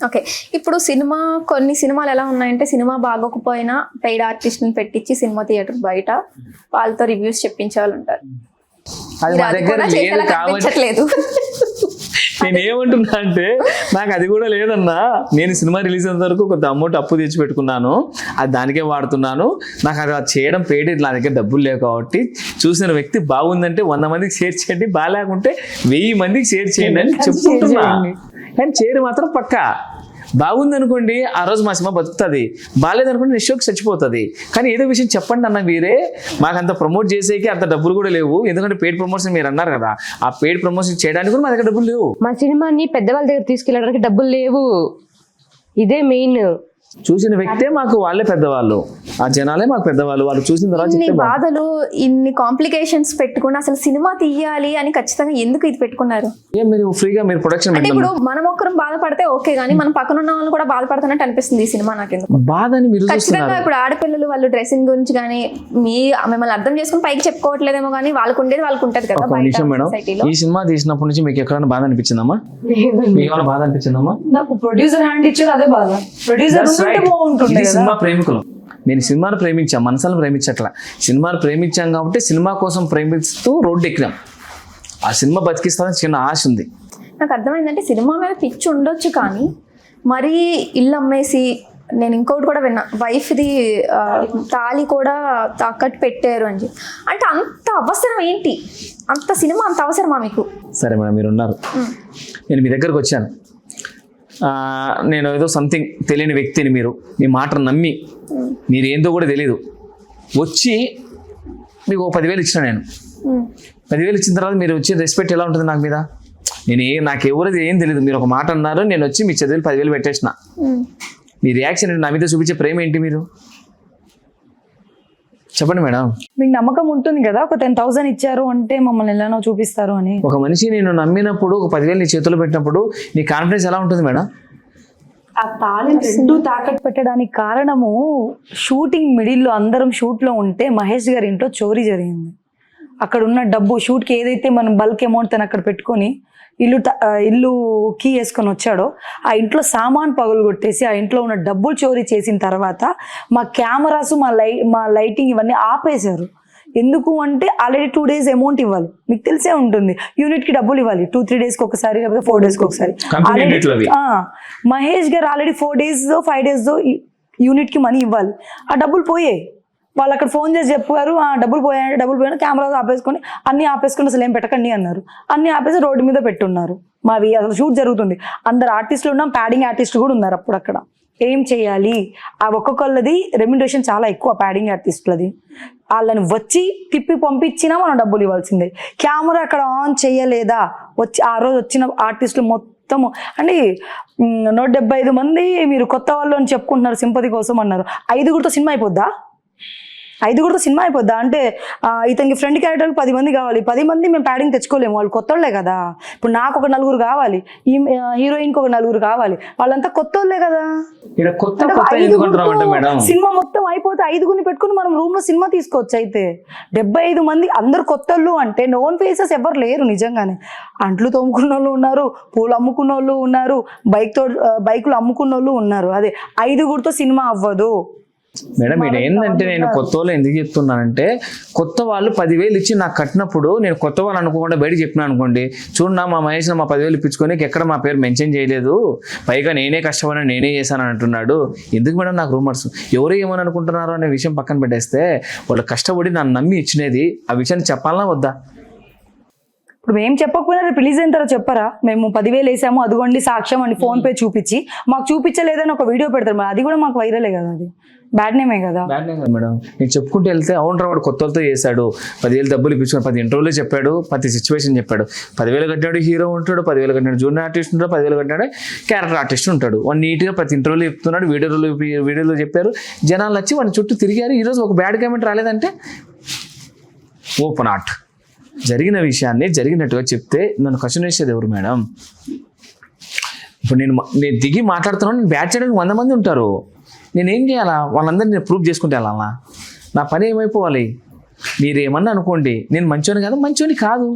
Okay. ఇప్పుడు కొన్ని సినిమాలు ఎలా ఉన్నాయంటే సినిమా బాగోకపోయినా పెయిడ్ ఆర్టిస్ట్‌ని పెట్టించి సినిమా థియేటర్ బయట వాళ్ళతో రివ్యూస్ చెప్పించే వాళ్ళు ఉంటారు. అది మా దగ్గర లేదు కనిపించట్లేదు. నేను ఏమంటున్నా అంటే నాకు అది కూడా లేదన్నా. నేను సినిమా రిలీజ్ అయిన వరకు కొంత అమౌంట్ అప్పు తెచ్చి పెట్టుకున్నాను, అది దానికే వాడుతున్నాను. నాకు అది చేయడం పేడ్, నా దగ్గర డబ్బులు లేవు కాబట్టి చూసిన వ్యక్తి బాగుందంటే 100 మందికి షేర్ చేయండి, బాగాలేకుంటే 1000 మందికి షేర్ చేయండి అని చెప్పుకుంటున్నా. కానీ చేయడం మాత్రం పక్కా. బాగుందనుకోండి ఆ రోజు మా సినిమా బతుకుతుంది, బాగాలేదనుకోండి నిశ్చోకి చచ్చిపోతుంది. కానీ ఏదో విషయం చెప్పండి అన్న మీరే. మాకంత ప్రమోట్ చేసేకి అంత డబ్బులు కూడా లేవు, ఎందుకంటే పెయిడ్ ప్రమోషన్ మీరు అన్నారు కదా, ఆ పెయిడ్ ప్రమోషన్ చేయడానికి కూడా మా దగ్గర డబ్బులు లేవు. మా సినిమాని పెద్దవాళ్ళ దగ్గర తీసుకెళ్ళడానికి డబ్బులు లేవు, ఇదే మెయిన్. చూసిన వ్యక్తే మాకు వాళ్ళే పెద్దవాళ్ళు, ఆ జనాలే మాకు పెద్దవాళ్ళు. వాళ్ళు చూసిన తర్వాత ఇన్ని బాధలు, ఇన్ని కాంప్లికేషన్స్ పెట్టుకుని అసలు సినిమా తీయాలి అని ఖచ్చితంగా ఎందుకు ఇది పెట్టుకున్నారు? మీరు ఫ్రీగా మీరు ప్రొడక్షన్ అంటే ఇప్పుడు మనం ఒక్కరం బాధపడితే ఓకే, కానీ మనం పక్కన ఉన్న వాళ్ళు కూడా బాధపడుతున్నట్టు అనిపిస్తుంది ఈ సినిమా. నాకు ఎందుకు బాధ అని మీరు ఖచ్చితంగా ఇప్పుడు ఆడపిల్లలు వాళ్ళు డ్రెస్సింగ్ గురించి కానీ మిమ్మల్ని అర్థం చేసుకుని పైకి చెప్పుకోవట్లేదేమో, కానీ వాళ్ళకు ఉండేది వాళ్ళకు ఉంటది కదా. ఈ సినిమా తీసినప్పటి నుంచి మీకు ఎక్కడైనా బాధ అనిపించిందమ్మా? మీకు బాధ అనిపించిందమ్మా? నాకు ప్రొడ్యూసర్ హ్యాండ్ ఇచ్చేది అదే బాధ. ప్రొడ్యూసర్ సినిమా ప్రేమికులు, నేను సినిమాను ప్రేమించాం, మనసులను ప్రేమించట్లా. సినిమాను ప్రేమించాం కాబట్టి సినిమా కోసం ప్రేమిస్తూ రోడ్డు ఎక్కినాం. ఆ సినిమా బతికిస్తానని చిన్న ఆశ ఉంది. నాకు అర్థమైందంటే సినిమా మీద పిచ్చి ఉండొచ్చు, కానీ మరీ ఇల్లు అమ్మేసి, నేను ఇంకోటి కూడా విన్నా, వైఫ్ది తాళి కూడా తాకట్టు పెట్టారు అని చెప్పి. అంటే అంత అవసరం ఏంటి? అంత సినిమా అంత అవసరమా మీకు? సరే మేడం, మీరు ఉన్నారు, నేను మీ దగ్గరకు వచ్చాను, నేను ఏదో సంథింగ్ తెలియని వ్యక్తిని, మీరు మీ మాటను నమ్మి, మీరు ఏందో కూడా తెలీదు, వచ్చి మీకు 10,000 ఇచ్చిన. నేను 10,000 ఇచ్చిన తర్వాత మీరు వచ్చి రెస్పెక్ట్ ఎలా ఉంటుంది నాకు మీద? నాకు ఎవరిది ఏం తెలియదు, మీరు ఒక మాట అన్నారు, నేను వచ్చి మీ చదివి 10,000 పెట్టేసిన. మీ రియాక్షన్ ఏంటి? నా మీద చూపించే ప్రేమ ఏంటి? మీరు చెప్పండి మేడం. మీకు నమ్మకం ఉంటుంది కదా, ఒక 10,000 ఇచ్చారు అంటే మమ్మల్ని ఎలానో చూపిస్తారు అని. ఒక మనిషి నేను నమ్మినప్పుడు, ఒక 10,000 నీ చేతిలో పెట్టినప్పుడు నీ కాన్ఫిడెన్స్ ఎలా ఉంటుంది మేడం? ఆ తాళి రెండు తాకట్టు పెట్టడానికి కారణము, షూటింగ్ మిడిల్లో అందరం షూట్లో ఉంటే మహేష్ గారి ఇంట్లో చోరీ జరిగింది. అక్కడ ఉన్న డబ్బు, షూట్కి ఏదైతే మనం బల్క్ అమౌంట్ తను అక్కడ పెట్టుకొని ఇల్లు కీ వేసుకొని వచ్చాడో, ఆ ఇంట్లో సామాన్ పగులు కొట్టేసి ఆ ఇంట్లో ఉన్న డబ్బులు చోరీ చేసిన తర్వాత మా కెమెరాస్, మా లైటింగ్ ఇవన్నీ ఆపేశారు. ఎందుకు అంటే ఆల్రెడీ 2 days అమౌంట్ ఇవ్వాలి, మీకు తెలిసే ఉంటుంది. యూనిట్కి డబ్బులు ఇవ్వాలి 2-3 days ఒకసారి, లేకపోతే 4 days ఒకసారి. మహేష్ గారు ఆల్రెడీ 4 days 5 days యూనిట్కి మనీ ఇవ్వాలి. ఆ డబ్బులు పోయాయి. వాళ్ళు అక్కడ ఫోన్ చేసి చెప్పారు, డబ్బులు పోయినా కెమెరా ఆపేసుకొని, అన్ని ఆపేసుకొని అసలు ఏం పెట్టకండి అన్నారు. అన్ని ఆపేసి రోడ్డు మీద పెట్టున్నారు. మావి అసలు షూట్ జరుగుతుంది, అందరు ఆర్టిస్టులు ఉన్నాం, ప్యాడింగ్ ఆర్టిస్టులు కూడా ఉన్నారు. అప్పుడు అక్కడ ఏం చేయాలి? ఆ ఒక్కొక్కళ్ళది రెమ్యునరేషన్ చాలా ఎక్కువ, ప్యాడింగ్ ఆర్టిస్టులది. వాళ్ళని వచ్చి తిప్పి పంపించినా మనం డబ్బులు ఇవ్వాల్సిందే. కెమెరా అక్కడ ఆన్ చేయలేదా, వచ్చి ఆ రోజు వచ్చిన ఆర్టిస్టులు మొత్తము అంటే 175 మంది మీరు కొత్త వాళ్ళు అని చెప్పుకుంటున్నారు, సింపతి కోసం అన్నారు. 5గురితో సినిమా అయిపోద్దా? 5గురితో సినిమా అయిపోద్దా? అంటే ఇతనికి ఫ్రెండ్ క్యారెక్టర్కి 10 మంది కావాలి, 10 మంది మేము ప్యాడింగ్ తెచ్చుకోలేము, వాళ్ళు కొత్తోళ్ళే కదా. ఇప్పుడు నాకు ఒక 4 కావాలి, ఈ హీరోయిన్కి ఒక 4 కావాలి, వాళ్ళంతా కొత్తోళ్ళే కదా. సినిమా మొత్తం అయిపోతే 5గురిని పెట్టుకుని మనం రూమ్ లో సినిమా తీసుకోవచ్చు. అయితే 75 మంది అందరు కొత్తోళ్ళు అంటే నోన్ ఫేసెస్ ఎవరు లేరు నిజంగానే. అంట్లు తోముకున్న వాళ్ళు ఉన్నారు, పూలు అమ్ముకున్న వాళ్ళు ఉన్నారు, బైకులు అమ్ముకున్న వాళ్ళు ఉన్నారు. అదే 5గురితో సినిమా అవ్వదు మేడం. ఇది ఏంటంటే, నేను కొత్త వాళ్ళు ఎందుకు చెప్తున్నానంటే, కొత్త వాళ్ళు 10,000 ఇచ్చి నాకు కట్టినప్పుడు నేను కొత్త వాళ్ళు అనుకోకుండా బయటకు చెప్పినాను అనుకోండి, చూడన్నా మా మహేష్ మా 10,000 ఇప్పించుకొని ఎక్కడ మా పేరు మెన్షన్ చేయలేదు, పైగా నేనే కష్టపడి నేనే చేశానని అంటున్నాడు. ఎందుకు మేడం నాకు రూమర్స్? ఎవరు ఏమని అనుకుంటున్నారు అనే విషయం పక్కన పెట్టేస్తే, వాళ్ళు కష్టపడి నన్ను నమ్మి ఇచ్చినది, ఆ విషయాన్ని చెప్పాలనా వద్దా? ఇప్పుడు మేము చెప్పకపోయినా రేపు రిలీజ్ అయిన తర్వాత చెప్పరా, మేము 10,000 వేసాము అదిగోండి సాక్ష్యం అని ఫోన్ పే చూపించి, మాకు చూపించలేదని ఒక వీడియో పెడతారు, అది కూడా మాకు వైరలే కదా, అది బ్యాడ్ నేమే కదా. బ్యాడ్ నేమ్ కదా మేడం. నేను చెప్పుకుంటూ వెళ్తే అవును వాడు కొత్తలతో చేశాడు, 10,000 డబ్బులు ఇప్పించుకొని 10 ఇంటర్వ్యూలో చెప్పాడు, ప్రతి సిచ్యువేషన్ చెప్పాడు. 10,000 కట్టినాడు హీరో ఉంటాడు, 10,000 కట్టినాడు జూనియర్ ఆర్టిస్ట్ ఉంటాడు, 10,000 కట్టినాడు క్యారెక్టర్ ఆర్టిస్ట్ ఉంటాడు. వాడు నీట్గా ప్రతి ఇంటర్వ్యూలో చెప్తున్నాడు, వీడియోలో చెప్పారు, జనాలు వచ్చి వాడిని చుట్టూ తిరిగారు. ఈరోజు ఒక బ్యాడ్ కామెంట్ రాలేదంటే ఓపెన్ ఆర్ట్. జరిగిన విషయాన్ని జరిగినట్టుగా చెప్తే నన్ను క్వశ్చన్ వేసేది ఎవరు మేడం? ఇప్పుడు నేను దిగి మాట్లాడుతున్నాను, నేను బ్యాట్ చేయడానికి 100 మంది ఉంటారు, నేనేం చేయాలా? వాళ్ళందరినీ నేను ప్రూవ్ చేసుకుంటే వెళ్ళాలా? నా పని ఏమైపోవాలి? మీరు ఏమన్నా అనుకోండి, నేను మంచోని కాదు, మంచోని కాదు,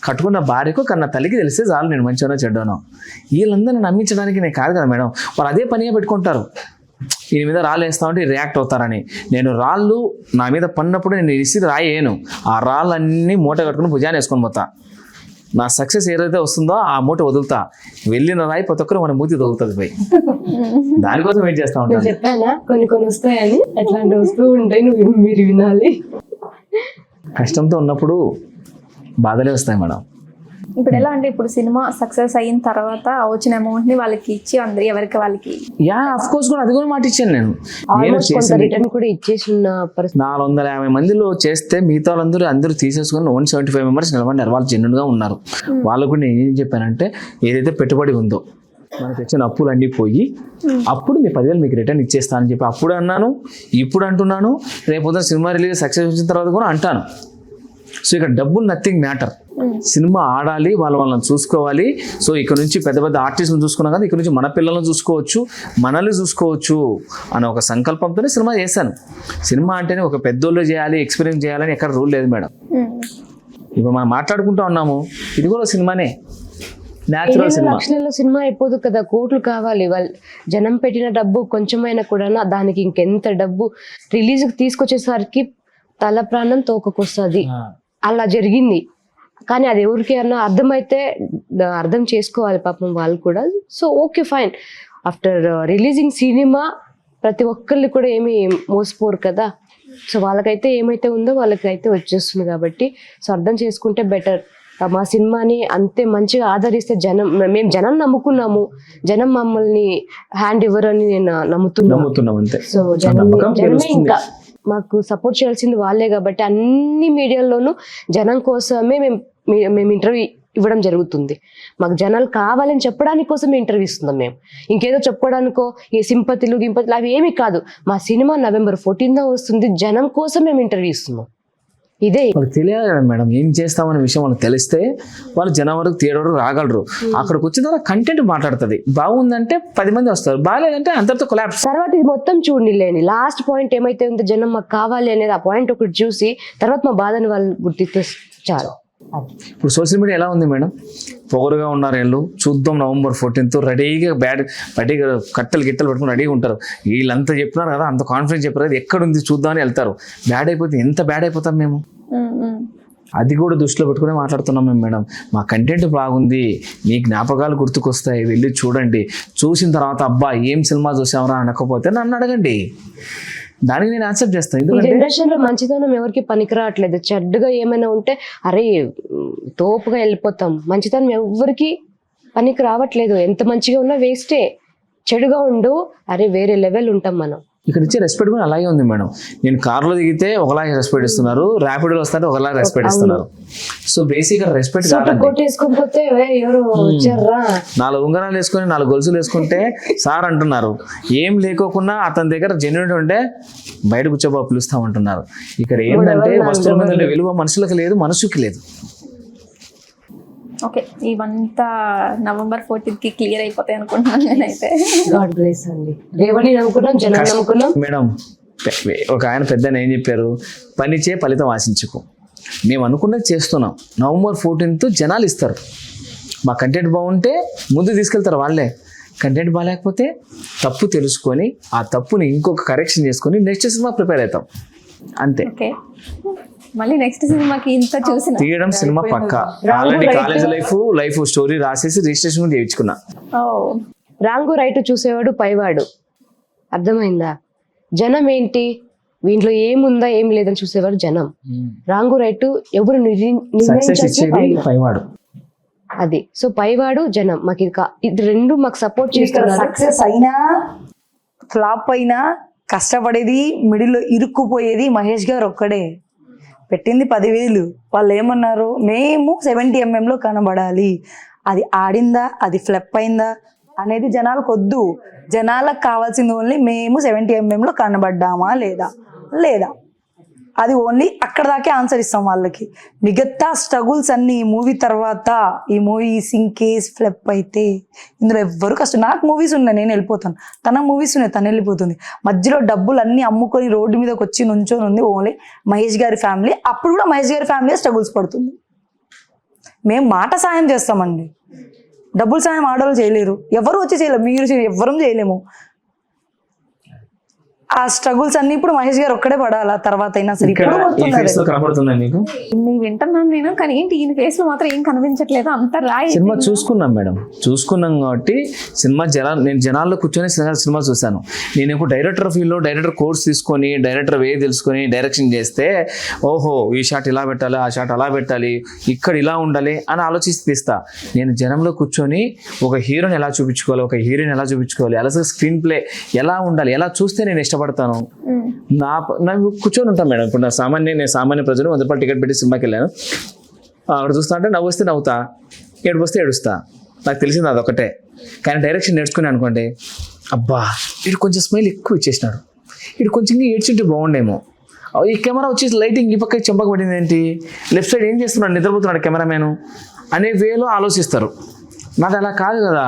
కట్టుకున్న భార్యకు కన్నా తల్లికి తెలిస్తే చాలు నేను మంచిగానో చెడ్డానో. వీళ్ళందరినీ నమ్మించడానికి నేను కాదు కదా మేడం, వాళ్ళు అదే పనిగా పెట్టుకుంటారు. దీని మీద రాళ్ళు వేస్తా ఉంటే రియాక్ట్ అవుతారని. నేను రాళ్ళు నా మీద పడినప్పుడు నేను ఇసిరి రాయేను, ఆ రాళ్ళన్నీ మూట కట్టుకుని భుజాన్ని వేసుకొని పోతా. నా సక్సెస్ ఏదైతే వస్తుందో ఆ మూట వదులుతా, వెళ్ళిన రాయి ప్రతి ఒక్కరు మన మూతి తగులుతుంది పోయి. దానికోసం వెయిట్ చేస్తా ఉంటాను. చెప్పానా కొన్ని వస్తాయని, అట్లాంటి వస్తూ ఉంటాయి, మీరు వినాలి. కష్టంతో ఉన్నప్పుడు బాధలే వస్తాయి మేడం. ఇప్పుడు ఎలా అంటే ఇప్పుడు సినిమా సక్సెస్ అయిన తర్వాత వచ్చిన అమౌంట్ ని వాళ్ళకి ఇచ్చి అందరి ఎవరికి వాళ్ళకి అఫ్ కోర్స్ కూడా అది కూడా మాట ఇచ్చాను నేను. రిటర్న్ కూడా ఇచ్చేసిన పరిస్థితి. 450 మందిలో చేస్తే మిగతా వాళ్ళందరూ అందరూ తీసేసుకొని 175 మెంబర్స్ నిలబడ్డారు. వాళ్ళు జెన్యున్ గా ఉన్నారు. వాళ్ళకు కూడా నేను ఏం చెప్పానంటే, ఏదైతే పెట్టుబడి ఉందో మనకు వచ్చిన అప్పులు అన్నీ పోయి అప్పుడు మీ 10,000 మీకు రిటర్న్ ఇచ్చేస్తానని చెప్పి అప్పుడు అన్నాను, ఇప్పుడు అంటున్నాను, రేపు సినిమా రిలీజ్ సక్సెస్ వచ్చిన తర్వాత కూడా అంటాను. సో ఇక్కడ డబ్బులు నథింగ్ మ్యాటర్. సినిమా ఆడాలి, వాళ్ళని చూసుకోవాలి. సో ఇక్కడ నుంచి పెద్ద పెద్ద ఆర్టిస్ట్ని చూసుకున్నాం కదా, ఇక్కడ నుంచి మన పిల్లలను చూసుకోవచ్చు, మనల్ని చూసుకోవచ్చు అనే ఒక సంకల్పంతోనే సినిమా చేశాను. సినిమా అంటేనే ఒక పెద్దోళ్ళు చేయాలి, ఎక్స్పీరియన్స్ చేయాలని ఎక్కడ రూల్ లేదు మేడం. ఇప్పుడు మనం మాట్లాడుకుంటూ ఉన్నాము, ఇది కూడా సినిమానే, న్యాచురల్ సినిమా. లక్షలలో సినిమా అయిపోదు కదా, కోట్లు కావాలి. వాళ్ళు జనం పెట్టిన డబ్బు కొంచెమైనా కూడా దానికి ఇంకెంత డబ్బు రిలీజ్కి తీసుకొచ్చేసరికి తల ప్రాణం తోకకొస్తుంది. అలా జరిగింది. కానీ అది ఎవరికి అన్నా అర్థమైతే అర్థం చేసుకోవాలి పాపం వాళ్ళు కూడా. So okay fine, after releasing cinema ప్రతి ఒక్కళ్ళు కూడా ఏమీ మోసపోరు కదా. సో వాళ్ళకైతే ఏమైతే ఉందో వాళ్ళకైతే వచ్చేస్తుంది కాబట్టి సో అర్థం చేసుకుంటే బెటర్. మా సినిమాని అంతే మంచిగా ఆదరిస్తే మేము జనం నమ్ముకున్నాము, జనం మమ్మల్ని హ్యాండ్ ఇవ్వరని నేను నమ్ముతున్నాం అంతే. సో జనమే ఇంకా మాకు సపోర్ట్ చేయాల్సింది వాళ్ళే కాబట్టి అన్ని మీడియాల్లోనూ జనం కోసమే మేము ఇంటర్వ్యూ ఇవ్వడం జరుగుతుంది. మాకు జనాలు కావాలని చెప్పడానికి కోసం ఇంటర్వ్యూ ఇస్తున్నాం మేము. ఇంకేదో చెప్పుకోవడానికో ఈ సింపతిలు అవి ఏమీ కాదు. మా సినిమా November 14th వస్తుంది, జనం కోసం మేము ఇంటర్వ్యూ ఇస్తున్నాం. ఇదే వాళ్ళకి తెలియాలి కదా మేడం, ఏం చేస్తామనే విషయం వాళ్ళకి తెలిస్తే వాళ్ళు జనం వరకు థియేటర్ వరకు రాగలరు. అక్కడికి వచ్చిన తర్వాత కంటెంట్ మాట్లాడుతుంది. బాగుందంటే 10 మంది వస్తారు, బాగాలేదంటే అంతటితో కొలాప్స్. తర్వాత ఇది మొత్తం చూడలేని లాస్ట్ పాయింట్ ఏమైతే ఉందో జనం మాకు కావాలి అనేది, ఆ పాయింట్ ఒకటి చూసి తర్వాత మా బాధని వాళ్ళు గుర్తిస్తే చాలు. ఇప్పుడు సోషల్ మీడియా ఎలా ఉంది మేడం, పొగరుగా ఉన్నారు వీళ్ళు. చూద్దాం November 14th రెడీగా రెడీగా కట్టలు పెట్టుకుని రెడీగా ఉంటారు. వీళ్ళంతా చెప్పినారు కదా, అంత కాన్ఫిడెన్స్ చెప్పారు కదా, ఎక్కడుంది చూద్దామని వెళ్తారు. బ్యాడ్ అయిపోతే ఎంత బ్యాడ్ అయిపోతాం మేము. అది కూడా దృష్టిలో పెట్టుకునే మాట్లాడుతున్నాం మేము మేడం. మా కంటెంట్ బాగుంది, మీ జ్ఞాపకాలు గుర్తుకొస్తాయి, వెళ్ళి చూడండి. చూసిన తర్వాత అబ్బా ఏం సినిమా చూసామరా అనకపోతే నన్ను అడగండి, దానికి నేను యాక్సెప్ట్ చేస్తాను. ఈ జనరేషన్ లో మంచితనం ఎవరికి పనికి రావట్లేదు. చెడ్డగా ఏమైనా ఉంటే అరే తోపుగా వెళ్ళిపోతాం. మంచితనం ఎవరికి పనికి రావట్లేదు. ఎంత మంచిగా ఉన్నా వేస్టే. చెడుగా ఉండు అరే వేరే లెవెల్ ఉంటాం మనం. ఇక్కడ ఇచ్చే రెస్పెక్ట్ కూడా అలాగే ఉంది మేడం. నేను కార్లో దిగితే ఒకలాగే రెస్పెక్ట్ ఇస్తున్నారు, ర్యాపిడోలో వస్తే ఒకలాగా రెస్పెక్ట్ ఇస్తున్నారు. సో బేసిక్గా రెస్పెక్ట్ కొట్టేసుకోకపోతే ఎవరు వచ్చారా, 4 ఉంగరాలు వేసుకొని 4 గొలుసులు వేసుకుంటే సార్ అంటున్నారు. ఏం లేకోకుండా అతని దగ్గర జెన్యున్ ఉంటే బయట కూర్చోబా పిలుస్తామంటున్నారు. ఇక్కడ ఏంటంటే వస్తువుల మీద ఉండే విలువ మనుషులకు లేదు, మనసుకి లేదు. ఓకే, ఇవంతా November 14th క్లియర్ అయిపోతాయి అనుకుంటున్నాను నేనైతే. గాడ్ బ్లెస్ అండి. రేవణి నమ్ముకున్నాం, జనం నమ్ముకున్నాం. మేడం ఒక ఆయన పెద్ద ఏం చెప్పారు, పనిచే ఫలితం ఆశించుకో. మేము అనుకున్నది చేస్తున్నాం. November 14th జనాలు ఇస్తారు. మా కంటెంట్ బాగుంటే ముందు తీసుకెళ్తారు వాళ్ళే. కంటెంట్ బాగాలేకపోతే తప్పు తెలుసుకొని ఆ తప్పుని ఇంకొక కరెక్షన్ చేసుకొని నెక్స్ట్ సినిమా ప్రిపేర్ అవుతాం అంతే. ఓకే, మళ్ళీ నెక్స్ట్ సినిమాకి ఇంత చూసిన తీయడం సినిమా పక్కా. ఆల్రెడీ కాలేజ్ లైఫ్ స్టోరీ రాసేసి రిజిస్ట్రేషన్ కూడా చేయించుకున్నా. రాంగు రైట్ చూసేవాడు పైవాడు. అర్థమైందా? జనం ఏంటి, వీంట్లో ఏముందా ఏం లేదని చూసేవాడు జనం. రాంగు రైట్ ఎవరు పైవాడు. అది. సో పైవాడు జనం. మాకు ఇది రెండు మాకు సపోర్ట్ చేస్తున్నారు. సక్సెస్ అయినా ఫ్లాప్ అయినా కష్టపడేది మిడిల్లో ఇరుక్కుపోయేది మహేష్ గారు ఒక్కడే. పెట్టింది 10,000. వాళ్ళు ఏమన్నారు, మేము 70 mm కనబడాలి. అది ఆడిందా, అది ఫ్లప్ అయిందా అనేది జనాలకు వద్దు. జనాలకు కావాల్సింది ఓన్లీ మేము 70 mm కనబడ్డామా లేదా అది ఓన్లీ అక్కడ దాకే ఆన్సర్ ఇస్తాం వాళ్ళకి. మిగతా స్ట్రగుల్స్ అన్ని ఈ మూవీ తర్వాత, ఈ మూవీ ఇన్ కేస్ ఫ్లప్ అయితే ఇందులో ఎవ్వరు కష్టం. నాకు మూవీస్ ఉన్నాయి, నేను వెళ్ళిపోతాను. తన మూవీస్ ఉన్నాయి, తను వెళ్ళిపోతుంది. మధ్యలో డబ్బులు అన్ని అమ్ముకొని రోడ్డు మీదకి వచ్చి నుంచొని ఉంది ఓన్లీ మహేష్ గారి ఫ్యామిలీ. అప్పుడు కూడా మహేష్ గారి ఫ్యామిలీ స్ట్రగుల్స్ పడుతుంది. మేము మాట సాయం చేస్తామండి, డబ్బులు సాయం ఆడవాళ్ళు చేయలేరు, ఎవరు వచ్చి చేయలేరు, మీరు ఎవ్వరం చేయలేము. ఆ స్ట్రగుల్స్ అన్ని ఇప్పుడు మహేష్ గారు ఒక్కడే పడాలా, తర్వాత అయినా సరే ఇప్పుడు పడుతున్నారు. కనబడుతుందా మీకు? నేను వింటున్నాను నేను, కానీ ఏంటి ఈయన ఫేస్ లో మాత్రం ఏం కనిపించట్లేదు, అంత రాయి. సినిమా చూసుకున్నాం మేడం, చూసుకున్నాం కాబట్టి సినిమా నేను జనాల్లో కూర్చొని సినిమా చూశాను. నేను ఇప్పుడు డైరెక్టర్ ఫీల్డ్లో డైరెక్టర్ కోర్స్ తీసుకొని డైరెక్టర్ వే తెలుసుకొని డైరెక్షన్ చేస్తే ఓహో ఈ షాట్ ఇలా పెట్టాలి, ఆ షాట్ అలా పెట్టాలి, ఇక్కడ ఇలా ఉండాలి అని ఆలోచిస్తే తీస్తా. నేను జనంలో కూర్చొని ఒక హీరోని ఎలా చూపించుకోవాలి, ఒక హీరోయిన్ ఎలా చూపించుకోవాలి, అలా స్క్రీన్ ప్లే ఎలా ఉండాలి, ఎలా చూస్తే నేను ఇష్టపడతాను నాకు కూర్చొని ఉంటాను మేడం. ఇప్పుడు నేను సామాన్య ప్రజలు 100 రూపాయలు టికెట్ పెట్టి సినిమాకి వెళ్ళాను, అక్కడ చూస్తా అంటే నవ్వు వస్తే నవ్వుతా, ఏడుపు వస్తే ఏడుస్తా, నాకు తెలిసింది అదొకటే. కానీ డైరెక్షన్ నేర్చుకుని అనుకోండి, అబ్బా ఇటు కొంచెం స్మైల్ ఎక్కువ ఇచ్చేసినాడు, ఇటు కొంచెం ఏడ్చుంటే బాగుండేమో, ఈ కెమెరా వచ్చేసి లైటింగ్ ఈ పక్క చెంపక పడింది ఏంటి, లెఫ్ట్ సైడ్ ఏం చేస్తున్నాడు, నిద్రపోతున్నాడు కెమెరామ్యాను అనే వేలో ఆలోచిస్తారు. నాది అలా కాదు కదా,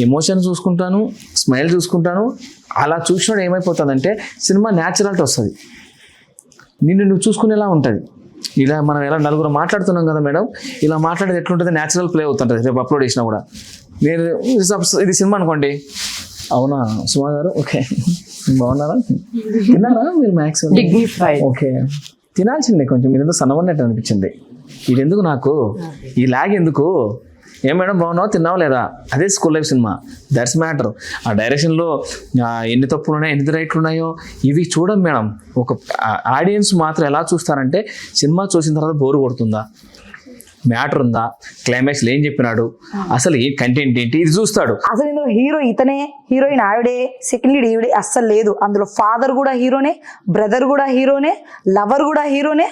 ఎమోషన్ చూసుకుంటాను, స్మైల్ చూసుకుంటాను. అలా చూసినప్పుడు ఏమైపోతుందంటే సినిమా న్యాచురాలిటీ వస్తుంది, నిన్ను నువ్వు చూసుకునేలా ఉంటుంది. ఇలా మనం ఎలా నలుగురు మాట్లాడుతున్నాం కదా మేడం, ఇలా మాట్లాడేది ఎట్లుంటుంది, న్యాచురల్ ప్లే అవుతుంటుంది. రేపు అప్లోడ్ చేసినా కూడా నేను ఇది సినిమా అనుకోండి, అవునా సుమా గారు ఓకే బాగున్నారా, తిన్నారా మీరు మ్యాక్స్ డిగ్నిఫైడ్. ఓకే తినాల్సిందే, కొంచెం మీరు ఎందుకు సన్నవన్నట్టు అనిపించింది, ఇది ఎందుకు నాకు ఈ లాగ్ ఎందుకు, ఏం మేడం బాగున్నావు తిన్నావు లేదా, అదే school life cinema, that's matter. ఆ డైరెక్షన్లో ఎన్ని తప్పులు ఉన్నాయో ఎన్ని రైట్లు ఉన్నాయో ఇవి చూడం మేడం. ఒక ఆడియన్స్ మాత్రం ఎలా చూస్తారంటే సినిమా చూసిన తర్వాత బోరు కొడుతుందా, మ్యాటర్ ఉందా, క్లైమాక్స్లో ఏం చెప్పినాడు, అసలు ఏ కంటెంట్ ఏంటి, ఇది చూస్తాడు. అసలు ఇందులో హీరో ఇతనే, హీరోయిన్ ఆవిడే, సెకండ్ లీడ్ ఈవిడే అస్సలు లేదు. అందులో ఫాదర్ కూడా హీరోనే, బ్రదర్ కూడా హీరోనే, లవర్ కూడా హీరోనే,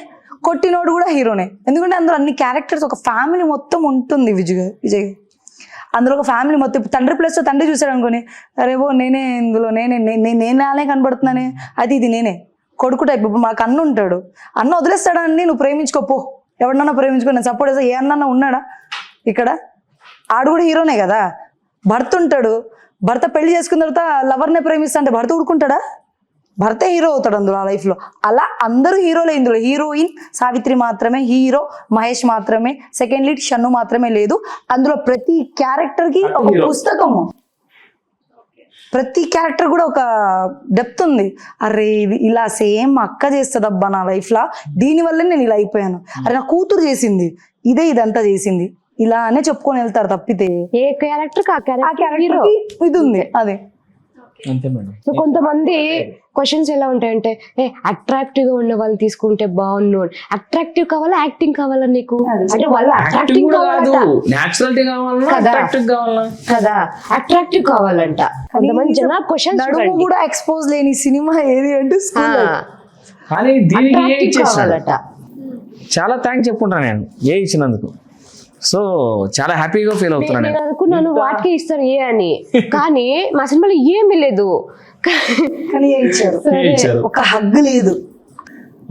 కొట్టినోడు కూడా హీరోనే. ఎందుకంటే అందులో అన్ని క్యారెక్టర్స్, ఒక ఫ్యామిలీ మొత్తం ఉంటుంది. విజయ్ అందులో ఒక ఫ్యామిలీ మొత్తం, ఇప్పుడు తండ్రి ప్లస్ తండ్రి చూసాడు అనుకోని, అరేవో నేనే ఇందులో నేనే కనబడుతున్నానే, అది ఇది నేనే కొడుకు టైప్. ఇప్పుడు మాకు అన్న ఉంటాడు, అన్న వదిలేస్తాడని నువ్వు ప్రేమించుకోపో, ఎవరినన్నా ప్రేమించుకో, నేను సపోర్ట్ చేస్తా, ఏ అన్న ఉన్నాడా ఇక్కడ, ఆడు కూడా హీరోనే కదా. భర్త ఉంటాడు, భర్త పెళ్లి చేసుకున్న తర్వాత లవర్నే ప్రేమిస్తా అంటే భర్త ఊరుకుంటాడా, భర్తే హీరో అవుతాడు అందులో ఆ లైఫ్లో. అలా అందరూ హీరోలే. ఇందులో హీరోయిన్ సావిత్రి మాత్రమే, హీరో మహేష్ మాత్రమే, సెకండ్ లీడ్ షన్ను మాత్రమే లేదు. అందులో ప్రతి క్యారెక్టర్కి ఒక పుస్తకము, ప్రతి క్యారెక్టర్ కూడా ఒక డెప్త్ ఉంది. అరే ఇది ఇలా సేమ్ మా అక్క చేస్తుంది అబ్బా నా లైఫ్లో, దీనివల్లే నేను ఇలా అయిపోయాను, అరే నా కూతురు చేసింది ఇదే, ఇదంతా చేసింది, ఇలానే చెప్పుకొని వెళ్తారు. తప్పితే ఏ క్యారెక్టర్ ఆ క్యారెక్టర్ ఇది ఉంది అదే. అంతే మేడం. సో కొంతమంది క్వశ్చన్స్ ఎలా ఉంటాయంటే, అట్రాక్టివ్ గా ఉన్న వాళ్ళని తీసుకుంటే బాగుండు, అట్రాక్టివ్ కావాలా యాక్టింగ్ కావాలా నీకు, అంటే వాళ్ళు అట్రాక్టివ్ కదా, అట్రాక్టివ్ కావాలంట. కొంతమంది జనాలు క్వశ్చన్స్ నడుము కూడా ఎక్స్పోజ్ లేని సినిమా ఏది అంటే కానీ దీనికి ఏ ఇచ్చేసాడు, కావాలట. చాలా థ్యాంక్స్ చెప్పుకుంటాను నేను ఏ ఇచ్చినందుకు. సో చాలా హ్యాపీగా ఫీల్ అవుతున్నాను నేను అనుకున్నాను వాటికి ఇస్తారు ఏ అని, కానీ మా సినిమాలో ఏమీ లేదు. కానీ ఇచ్చారు, ఒక హగ్ లేదు,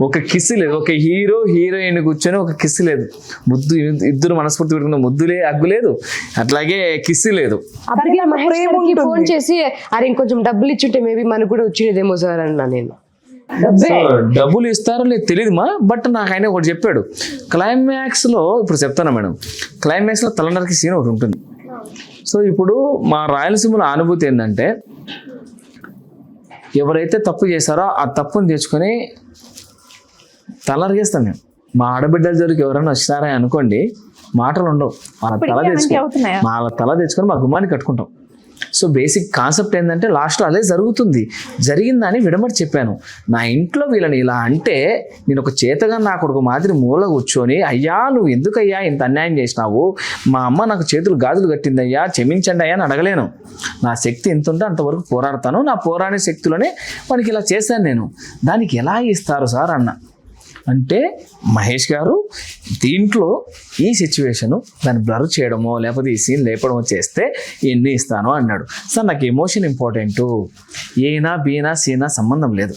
ఒక కిస్ లేదు, ఒక హీరో హీరోయిన్ కూర్చొని ఒక కిస్ లేదు, ముద్దు ఇద్దరు మనస్ఫూర్తి పెట్టుకున్న ముద్దులే, హగ్గు లేదు, అట్లాగే కిస్ లేదు. అప్పటికే మహేష్ గారికి ఫోన్ చేసి అరే ఇంకొంచెం డబ్బులు ఇచ్చుంటే మేబీ మనకు కూడా వచ్చేదేమో సార్ అన్నా నేను. డబ్బులు ఇస్తారో లేదు తెలియదుమా, బట్ నాకు ఆయన ఒకటి చెప్పాడు. క్లైమాక్స్ లో ఇప్పుడు చెప్తాను మేడం, క్లైమాక్స్ లో తలనరికి సీన్ ఒకటి ఉంటుంది. సో ఇప్పుడు మా రాయలసీమలో అనుభూతి ఏంటంటే, ఎవరైతే తప్పు చేశారో ఆ తప్పుని తెచ్చుకొని తలనరికేస్తాం మేము. మా ఆడబిడ్డల జోలికి ఎవరైనా వచ్చినారా అనుకోండి, మాటలు ఉండవు, వాళ్ళ తల తెచ్చుకొని మా గుమ్మాన్ని కట్టుకుంటాం. సో బేసిక్ కాన్సెప్ట్ ఏంటంటే లాస్ట్లో అదే జరుగుతుంది, జరిగిందని విడమడి చెప్పాను. నా ఇంట్లో వీళ్ళని ఇలా అంటే నేను ఒక చేతగా నా కొడుకు మాదిరి మూల కూర్చొని, అయ్యా నువ్వు ఎందుకయ్యా ఇంత అన్యాయం చేసినావు, మా అమ్మ నాకు చేతులు గాజులు కట్టిందయ్యా క్షమించండి అయ్యా అని అడగలేను. నా శక్తి ఎంత ఉంటే అంతవరకు పోరాడతాను, నా పోరాడే శక్తిలోనే మనకి ఇలా చేశాను నేను. దానికి ఎలా ఇస్తారు సార్ అన్న అంటే, మహేష్ గారు దీంట్లో ఈ సిచ్యువేషను దాన్ని బ్లర్ చేయడమో లేకపోతే ఈ సీన్ లేపడమో చేస్తే ఎన్ని ఇస్తానో అన్నాడు. సార్ నాకు ఎమోషన్ ఇంపార్టెంటు, ఏనా బీనా సీనా సంబంధం లేదు,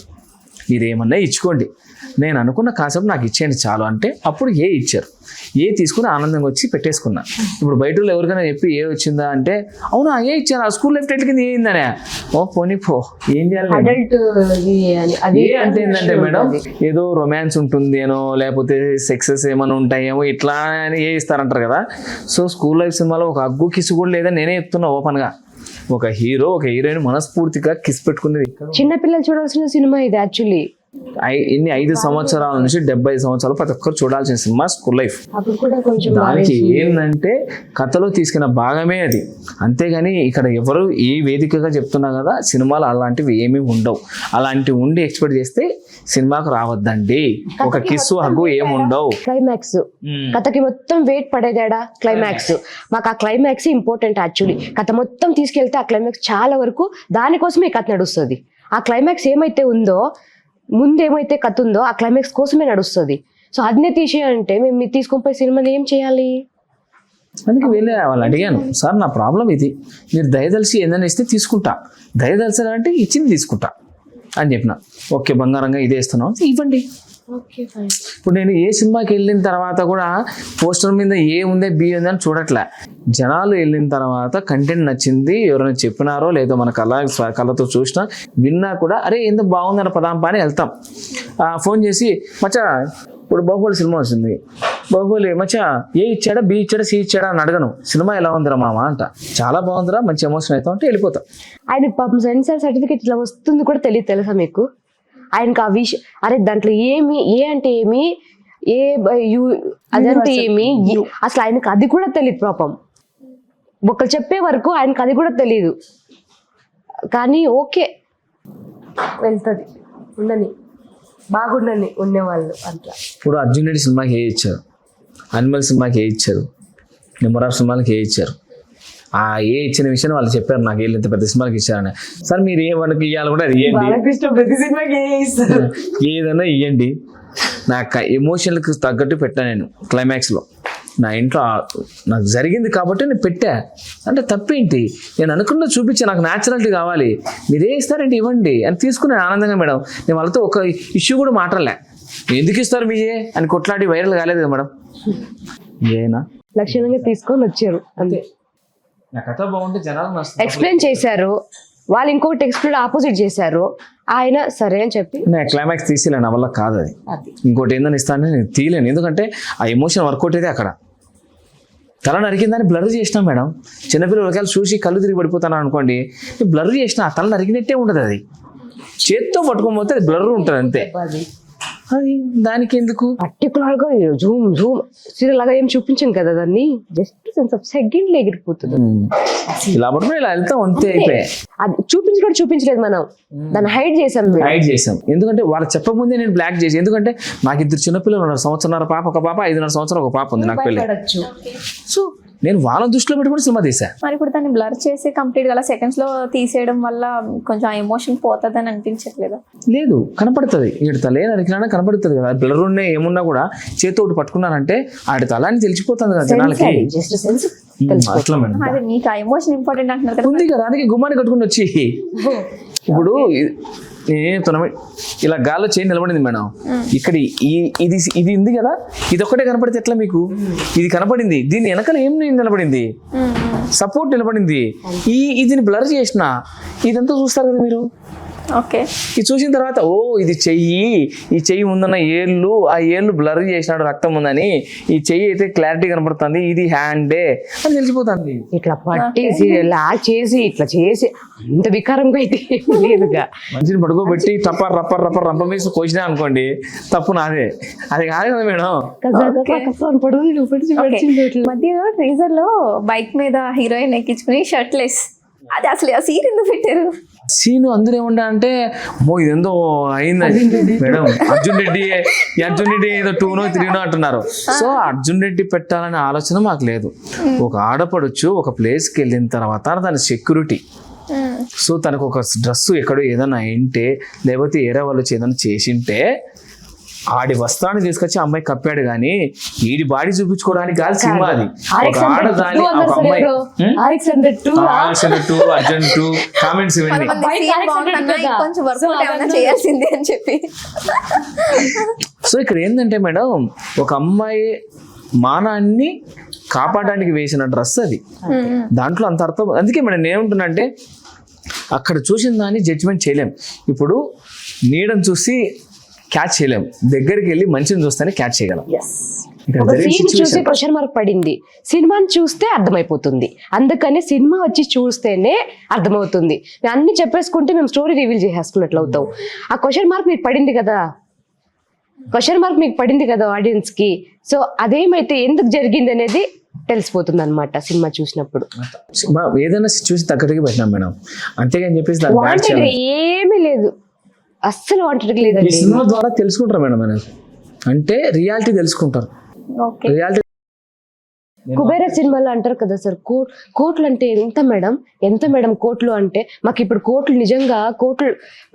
మీరు ఏమన్నా ఇచ్చుకోండి, నేను అనుకున్న కాన్సెప్ట్ నాకు ఇచ్చేయండి చాలు అంటే అప్పుడు ఏ ఇచ్చారు. ఏ తీసుకుని ఆనందంగా వచ్చి పెట్టేసుకున్నా. ఇప్పుడు బయట వాళ్ళు ఎవరికైనా చెప్పి ఏ వచ్చిందా అంటే అవునా ఏ ఇచ్చారు, ఆ స్కూల్ లైఫ్ టైటిల్ కింద ఏ అయిందనే, ఓ పోనీ పో ఏం చేయాలి. అడల్ట్ ఏ అంటే ఏంటంటే మేడం ఏదో రొమాన్స్ ఉంటుంది అనో లేకపోతే సెక్సెస్ ఏమైనా ఉంటాయేమో ఇట్లా అని ఏ ఇస్తారంటారు కదా. సో స్కూల్ లైఫ్ సినిమాలో ఒక అగ్గు కిస్ కూడా లేదని నేనే చెప్తున్నా ఓపెన్గా. ఒక హీరో ఒక హీరోయిన్ మనస్ఫూర్తిగా కిస్ పెట్టుకునేది చిన్నపిల్లలు చూడాల్సిన సినిమా ఇది యాక్చువల్లీ. ఇన్ని 5 సంవత్సరాల నుంచి 70 సంవత్సరాలు ప్రతి ఒక్కరు చూడాల్సిన సినిమా స్కూల్ లైఫ్. అప్పుడు కూడా కొంచెం దానికి ఏంటంటే కథలో తీసుకున్న భాగమే అది, అంతేగాని ఇక్కడ ఎవరు ఏ వేదికగా చెప్తున్నా కదా సినిమాలు అలాంటివి ఏమీ ఉండవు. అలాంటివి ఉండి ఎక్స్పెక్ట్ చేస్తే సినిమాకు రావద్దండి. ఒక కిస్సు హగ్గు ఏముండవు. క్లైమాక్స్ కథకి మొత్తం వెయిట్ పడేదాడా క్లైమాక్స్. మాకు ఆ క్లైమాక్స్ ఇంపార్టెంట్ యాక్చువల్లీ. కథ మొత్తం తీసుకెళ్తే ఆ క్లైమాక్స్ చాలా వరకు దానికోసమే కథ నడుస్తుంది. ఆ క్లైమాక్స్ ఏమైతే ఉందో ముందు ఏమైతే కథ ఉందో ఆ క్లైమాక్స్ కోసమే నడుస్తుంది. సో అదనే తీసేయాలంటే మేము తీసుకొని పోయి సినిమాని ఏం చేయాలి? అందుకే వెళ్ళే వాళ్ళు అడిగాను, సార్ నా ప్రాబ్లం ఇది, మీరు దయదలిసి ఏదైనా ఇస్తే తీసుకుంటా, దయదలిసారంటే ఇచ్చింది తీసుకుంటా అని చెప్పిన. ఓకే బంగారంగా ఇదే ఇస్తున్నాం ఇవ్వండి. ఇప్పుడు నేను ఏ సినిమాకి వెళ్ళిన తర్వాత కూడా పోస్టర్ మీద ఏ ఉందే బి ఉంది అని చూడట్లే. జనాలు వెళ్ళిన తర్వాత కంటెంట్ నచ్చింది, ఎవరైనా చెప్పినారో లేదో మన కళ్ళతో చూసినా విన్నా కూడా అరే ఎందుకు బాగుందని పదాంపా అని వెళ్తాం. ఫోన్ చేసి మచ్చా ఇప్పుడు బాహుబలి సినిమా వచ్చింది, బాహుబలి మచ్చా ఏ ఇచ్చాడా బి ఇచ్చాడా సి ఇచ్చాడా అని అడగను, సినిమా ఎలా ఉందిరా మామ అంట, చాలా బాగుందిరా మంచి ఎమోషన్ అవుతాం అంటే వెళ్ళిపోతాం. ఆయన పాపం సెన్సార్ సర్టిఫికేట్ ఇట్లా వస్తుంది కూడా తెలియదు తెలుసా మీకు? ఆయనకు ఆ విషయం అరే దాంట్లో ఏమి ఏ అంటే ఏమి ఏ అదంటే ఏమి అసలు ఆయనకు అది కూడా తెలియదు. పాపం ఒకరు చెప్పే వరకు ఆయనకు అది కూడా తెలియదు. కానీ ఓకే వెళ్తుంది ఉండని బాగుండని ఉండేవాళ్ళు అట్లా. ఇప్పుడు అర్జున్ రెడ్డి సినిమాకి ఏ ఇచ్చారు, అనిమల్ సినిమాకి ఏ ఇచ్చారు, నెంబర్ ఆఫ్ సినిమాలకి ఏ ఇచ్చారు. ఆ ఏ ఇచ్చిన విషయం వాళ్ళు చెప్పారు నాకు వీళ్ళు ఇంత పెద్ద సినిమాకి ఇచ్చారని. సార్ మీరు ఏ మనకి ఇవ్వాలి కూడా అది ఇవ్వండి, ఏదైనా ఇవ్వండి. నాకు ఎమోషన్లకు తగ్గట్టు పెట్టా నేను క్లైమాక్స్లో. నా ఇంట్లో నాకు జరిగింది కాబట్టి నేను పెట్టా అంటే తప్పేంటి, నేను అనుకున్న చూపించా, నాకు న్యాచురాలిటీ కావాలి, మీరు ఏ ఇస్తారంటే ఇవ్వండి అని తీసుకునే ఆనందంగా. మేడం నేను వాళ్ళతో ఒక ఇష్యూ కూడా మాట్లాడలే, ఎందుకు ఇస్తారు మీ ఏ అని కొట్లాడి వైరల్ కాలేదు కదా మేడం. ఏనా లక్షణంగా తీసుకొని వచ్చారు అంతే. నా కథ బాగుంటే జనాలు ఎక్స్ప్లెయిన్ చేశారు, వాళ్ళు ఇంకొకటి ఎక్స్ప్లెయిన్ ఆపోజిట్ చేశారు, ఆయన సరే అని చెప్పి నేను క్లైమాక్స్ తీసేలే, నా వల్ల కాదు అది. ఇంకోటి ఏందని ఇస్తానంటే నేను తీయలేను, ఎందుకంటే ఆ ఎమోషన్ వర్కౌట్ అయితే అక్కడ తల నరికిందని బ్లర్ చేసినా మేడం. చిన్నపిల్లలకి చూసి కళ్ళు తిరిగి పడిపోతాను అనుకోండి, బ్లర్ చేసిన ఆ తల నరికినట్టే ఉండదు, అది చేత్తో పట్టుకోకపోతే అది బ్లర్ ఉంటుంది అంతే. అది దానికి ఎందుకు పర్టికులర్ గా జూమ్ జూమ్ సీరియల్ లాగా ఏం చూపించాం కదా, దాన్ని జస్ట్ సెన్స్ ఆఫ్ సెకండ్ లో ఎగిరిపోతుంది. ఇలా పట్టుకుని ఇలా వెళ్తాం అంతే అయిపోయాయి. అది చూపించలేదు మనం, దాన్ని హైడ్ చేసాం. ఎందుకంటే వాళ్ళు చెప్పకముందే నేను బ్లాక్ చేసి, ఎందుకంటే నాకు 2 చిన్నపిల్లలు ఉన్నారు, 1.5 పాప, ఒక పాప 5.5 సంవత్సరం ఒక పాప ఉంది నాకు పెళ్ళి. సో నేను వాళ్ళని దృష్టిలో పెట్టుకుని సినిమా తీసా. మరి ఇప్పుడు దాన్ని బ్లర్ చేసి కంప్లీట్ గా సెకండ్స్ లో తీసేయడం వల్ల కొంచెం ఎమోషన్ పోతుంది అని అనిపించట్లేదు? లేదు, కనపడుతుంది. ఈడు తల నరికినా కనపడుతుంది కదా, బ్లర్ ఉన్నాయి ఏమున్నా కూడా చేతితో ఒకటి పట్టుకున్నానంటే ఆడి తల అని తెలిసిపోతుంది కదా జనాలకి. అట్లా మేడం అదే మీకు ఆ ఎమోషన్ ఇంపార్టెంట్ అంటున్నారు కదా, ఉంది కదా, అందుకే గుమ్మాన్ని కట్టుకుని వచ్చి ఇప్పుడు ఇలా గాల్లో చేయి నిలబడింది మేడం, ఇక్కడ ఇది ఉంది కదా, ఇది ఒక్కటే కనపడితే ఎట్లా మీకు? ఇది కనపడింది, దీని వెనకాల ఏం నిలబడింది, సపోర్ట్ నిలబడింది. ఇది బ్లర్ చేసిన ఇదంతా చూస్తారు కదా మీరు. ఓకే, ఇది చూసిన తర్వాత ఓ ఇది చెయ్యి, ఈ చెయ్యి ఉందన్న ఏళ్ళు, ఆ ఏళ్ళు బ్లర్ చేసినాడు రక్తం ఉందని, ఈ చెయ్యి అయితే క్లారిటీ కనపడుతుంది, ఇది హ్యాండే అని తెలిసిపోతుంది. ఇట్లా పట్టేసి లాక్ చేసి ఇట్లా చేసి అంత వికారంగా అయితే లేదుగా. మంచిని పడుకోబెట్టి రప్పర్ రంప మీద కోసినా అనుకోండి, తప్పు నాదే, అది కాదు కదా మేడం. మధ్య ట్రీజర్ లో బైక్ మీద హీరోయిన్ ఎక్కించుకుని షర్ట్లెస్, అది అసలు ఆ సీన్ ఎందుకు పెట్టారు? సీను అందరూ ఏముండా అంటే ఇదేందో అయింది మేడం, అర్జున్ రెడ్డి ఏదో 2నో 3నో అంటున్నారు. సో అర్జున్ రెడ్డి పెట్టాలనే ఆలోచన మాకు లేదు. ఒక ఆడపడొచ్చు ఒక ప్లేస్కి వెళ్ళిన తర్వాత దాని సెక్యూరిటీ, సో తనకు ఒక డ్రెస్ ఎక్కడో ఏదైనా అయింటే లేకపోతే ఏరే వాళ్ళు ఏదైనా చేసింటే ఆడి వస్త్రాన్ని తీసుకొచ్చి అమ్మాయి కప్పాడు కానీ ఈడి బాడీ చూపించుకోవడానికి కాదు సినిమా అది. ఒక ఆడదాని ఒక అమ్మాయి అర్జెంట్ కామెంట్స్ ఇవన్నీ. కొంచెం వర్కౌట్ ఏమైనా చేయాల్సిందే అని చెప్పి. సో ఇక్కడ ఏంటంటే మేడం, ఒక అమ్మాయి మానాన్ని కాపాడడానికి వేసిన డ్రెస్ అది. దాంట్లో అంత అర్థం. అందుకే మేడం నేనేమంటున్నా అంటే అక్కడ చూసిన దాన్ని జడ్జిమెంట్ చేయలేం. ఇప్పుడు నీడని చూసి క్యాచ్ చేయలేం, దగ్గరికి వెళ్ళి మంచిని చూస్తేనే క్యాచ్ చేయగలం. ఇక్కడ ఒక జరిగిన సీన్ చూసి situation. క్వశ్చన్ మార్క్ పడింది, సినిమాని చూస్తే అర్థమైపోతుంది. అందుకని సినిమా వచ్చి చూస్తేనే అర్థమవుతుంది. మేము అన్ని చెప్పేసుకుంటే మేము స్టోరీ రివీల్ చేసేసుకున్నట్లు అవుతాం. ఆ క్వశ్చన్ మార్క్ మీకు పడింది కదా, ఆడియన్స్ కి. సో అదేమైతే ఎందుకు జరిగింది అనేది తెలిసిపోతుంది అనమాట సినిమా చూసినప్పుడు. ఏదైనా సిచ్యువేషన్ తగ్గట్టుగా పెట్టినాం మేడం, అంతేగాని చెప్పేసి దాన్ని బ్యాడ్ వాంటెడ్ చేయాలి. ఏమీ లేదు, అస్సలు వాంటెడ్ ఈ లేదండి. సినిమా ద్వారా తెలుసుకుంటారు మేడం అనేది, అంటే రియాలిటీ తెలుసుకుంటారు. ఓకే. రియాలిటీ కుబేర సినిమాలో అంటారు కదా సార్, కోట్లు అంటే ఎంత మేడం కోట్లు అంటే. మాకు ఇప్పుడు కోట్లు నిజంగా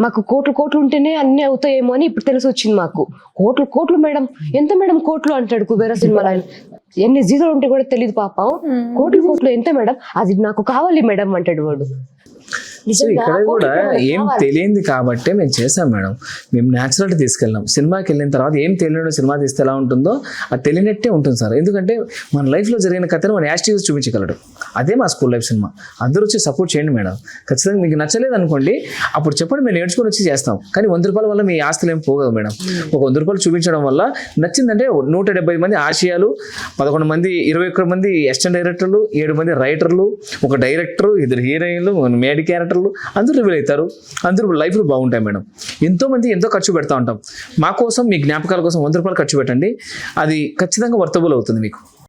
మాకు కోట్లు ఉంటేనే అన్ని అవుతాయేమో అని ఇప్పుడు తెలిసి వచ్చింది మాకు. కోట్లు మేడం, ఎంత మేడం కోట్లు అంటాడు కుబేర సినిమాలో. ఆయన ఎన్ని జీరోలు ఉంటే కూడా తెలియదు పాపం. కోట్లు ఎంత మేడం, అది నాకు కావాలి మేడం అంటాడు వాడు. సో ఇక్కడ కూడా ఏం తెలియంది కాబట్టి మేము చేసాం మేడం. మేము న్యాచురల్ తీసుకెళ్ళాం. సినిమాకి వెళ్ళిన తర్వాత ఏం తెలియడం సినిమా తీస్తే ఎలా ఉంటుందో అది తెలియనట్టే ఉంటుంది సార్. ఎందుకంటే మన లైఫ్లో జరిగిన కథను మన యాక్టివ్స్ చూపించగలడు. అదే మా స్కూల్ లైఫ్ సినిమా. అందరూ వచ్చి సపోర్ట్ చేయండి మేడం. ఖచ్చితంగా మీకు నచ్చలేదు అనుకోండి, అప్పుడు చెప్పండి, మేము నేర్చుకొని వచ్చి చేస్తాం. కానీ 100 రూపాయల వల్ల మీ ఆస్తులు ఏం పోగదు మేడం. ఒక 100 రూపాయలు చూపించడం వల్ల నచ్చిందంటే 170 మంది ఆశయాలు, 11 మంది 21 మంది అసిస్టెంట్ డైరెక్టర్లు, 7 మంది రైటర్లు, ఒక డైరెక్టర్, 2 హీరోయిన్లు, మేడ్ క్యారెక్టర్లు, అందరూ రివీల్ అవుతారు. అందరూ లైఫ్లో బాగుంటాయి మేడం. ఎంతోమంది ఎంతో ఖర్చు పెడతా ఉంటాం. మా కోసం మీ జ్ఞాపకాల కోసం 100 రూపాయలు ఖర్చు పెట్టండి, అది ఖచ్చితంగా వర్తబుల్ అవుతుంది మీకు.